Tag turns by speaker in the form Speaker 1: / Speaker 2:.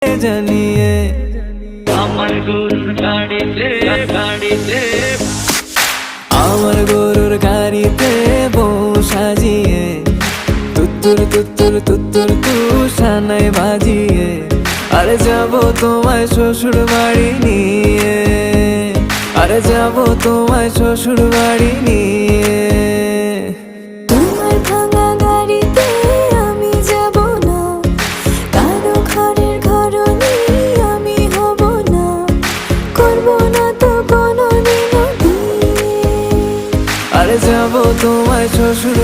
Speaker 1: জানিয়ে
Speaker 2: আমার গরুর গাড়িতে গাড়িতে
Speaker 1: আমার গরুর গাড়িতে বউ সাজিয়ে তুত্তুর তুত্তুর তুত্তুর তুষানাই বাজিয়ে আরে যাবো তোমায় শ্বশুর বাড়ি নিয়ে, আরে যাবো তোমায় শ্বশুর বাড়ি নিয়ে।
Speaker 3: তোমার ভাঙা গাড়িতে আমি যাব না, কারো ঘরের ঘরনি আমি হব না, করব না তো কোনোদিনও বিয়ে।
Speaker 1: আরে যাবো তোমায় শ্বশুর